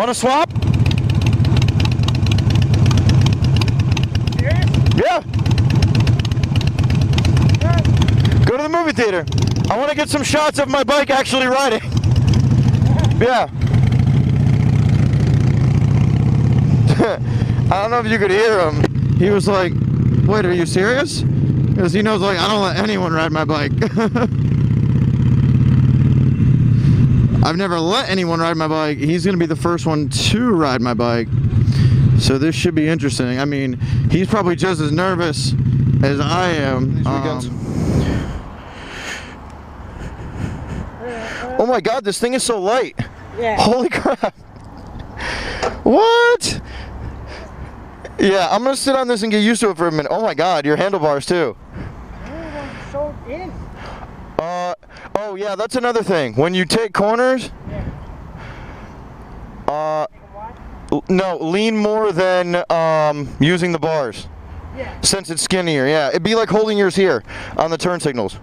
Want to swap? Serious? Yeah. Go to the movie theater. I want to get some shots of my bike actually riding. Yeah. I don't know if you could hear him. He was like, wait, are you serious? Because he knows, like, I don't let anyone ride my bike. I've never let anyone ride my bike. He's going to be the first one to ride my bike. So this should be interesting. I mean, he's probably just as nervous as I am. These weekends. Oh my God, this thing is so light. Yeah. Holy crap. What? Yeah, I'm gonna sit on this and get used to it for a minute. Oh my God, your handlebars too. So in. Oh yeah, that's another thing. When you take corners, no, lean more than using the bars. Yeah. Since it's skinnier, yeah. It'd be like holding yours here on the turn signals.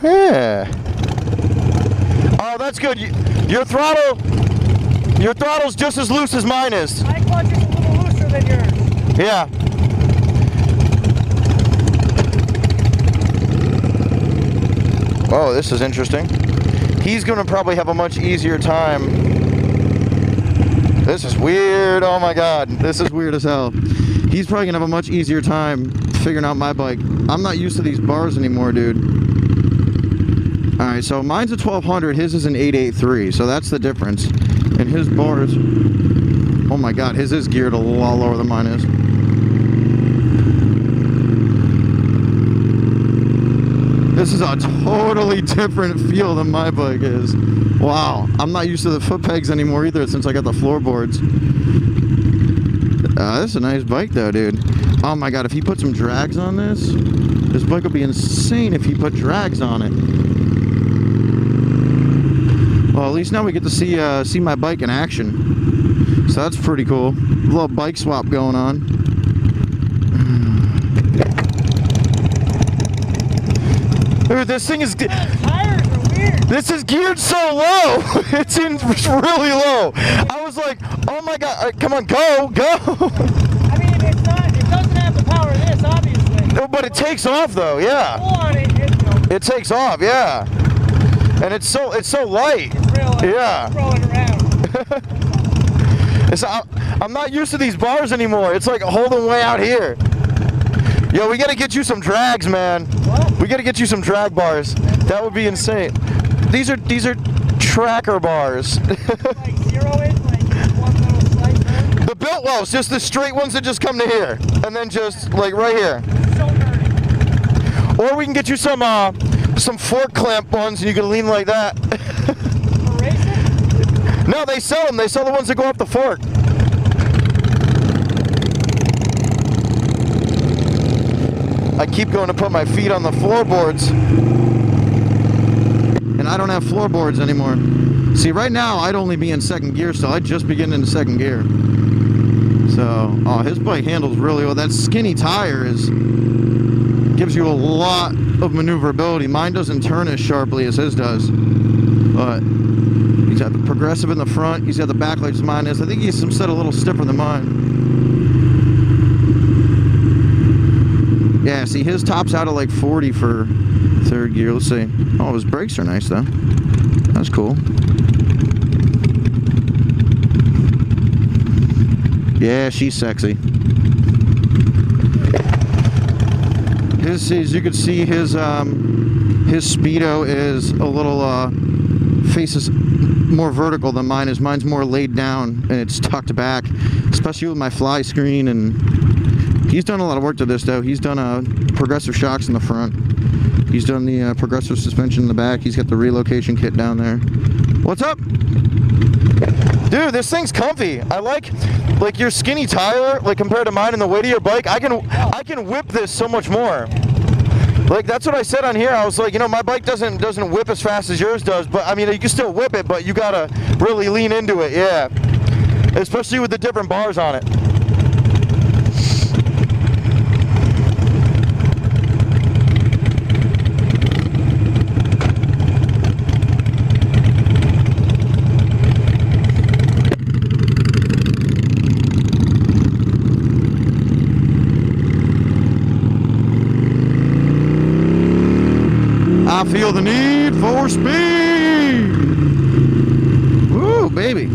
Yeah. Oh, that's good. Your throttle's just as loose as mine is. My clutch is a little looser than yours. Yeah. Oh, this is interesting. He's gonna probably have a much easier time. This is weird. Oh my God. This is weird as hell. He's probably gonna have a much easier time figuring out my bike. I'm not used to these bars anymore, dude. Alright, so mine's a 1200, his is an 883, so that's the difference. And his bars, oh my God, his is geared a lot lower than mine is. This is a totally different feel than my bike is. Wow, I'm not used to the foot pegs anymore either since I got the floorboards. This is a nice bike though, dude. Oh my God, if he put some drags on this bike would be insane if he put drags on it. Well, at least now we get to see my bike in action. So that's pretty cool. A little bike swap going on. Dude, this thing is... Tires are weird. This is geared so low. It's really low. I was like, oh my God, come on, go. I mean, it doesn't have the power of this, obviously. No, but it takes off though, yeah. Pull on it, It takes off, yeah. And it's so light. It's real, yeah. Throwing around. I'm not used to these bars anymore. It's like holding way out here. Yo, we gotta get you some drags, man. What? We gotta get you some drag bars. That would be insane. These are tracker bars. Like 0-inch, like one little slice down. The built wells, just the straight ones that just come to here, and then just like right here. So dirty. Or we can get you some fork clamp ones, and you can lean like that. For racing? No, they sell them. They sell the ones that go up the fork. I keep going to put my feet on the floorboards. And I don't have floorboards anymore. See, right now, I'd only be in second gear, so I'd just be getting into second gear. So, oh, his bike handles really well. That skinny tire gives you a lot of maneuverability. Mine doesn't turn as sharply as his does. But he's got the progressive in the front. He's got the backlights as mine is. I think he's set a little stiffer than mine. Yeah, see, his tops out at like 40 for third gear. Let's see. Oh, his brakes are nice, though. That's cool. Yeah, she's sexy. As you can see, his speedo is a little faces more vertical than mine is. Mine's more laid down and it's tucked back, especially with my fly screen. And he's done a lot of work to this though. He's done progressive shocks in the front. He's done the progressive suspension in the back. He's got the relocation kit down there. What's up? Dude, this thing's comfy. I like your skinny tire, like compared to mine and the weight of your bike. I can whip this so much more. Like that's what I said on here. I was like, you know, my bike doesn't whip as fast as yours does, but I mean, you can still whip it, but you gotta really lean into it, yeah. Especially with the different bars on it. I feel the need for speed. Woo, baby.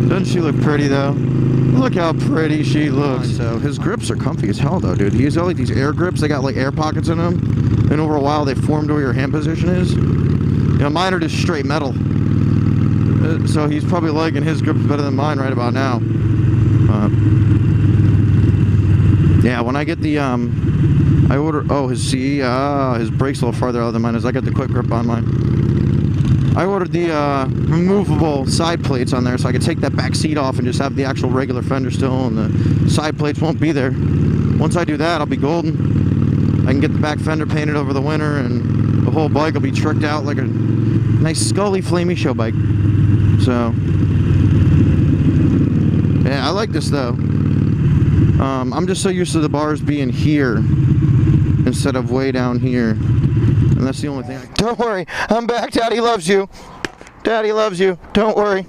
Doesn't she look pretty though? Look how pretty she looks. So his grips are comfy as hell though, dude. He's got like these air grips. They got like air pockets in them. And over a while they form to where your hand position is. You know, mine are just straight metal. So he's probably liking his grips better than mine right about now. Yeah, when I get the, I order, oh, his CE, his brake's a little farther out than mine is. I got the quick grip on mine. I ordered the removable side plates on there so I could take that back seat off and just have the actual regular fender still, and the side plates won't be there. Once I do that, I'll be golden. I can get the back fender painted over the winter, and the whole bike will be tricked out like a nice Scully Flamey show bike. So, yeah, I like this though. I'm just so used to the bars being here instead of way down here. And that's the only thing Don't worry, I'm back. Daddy loves you. Daddy loves you. Don't worry.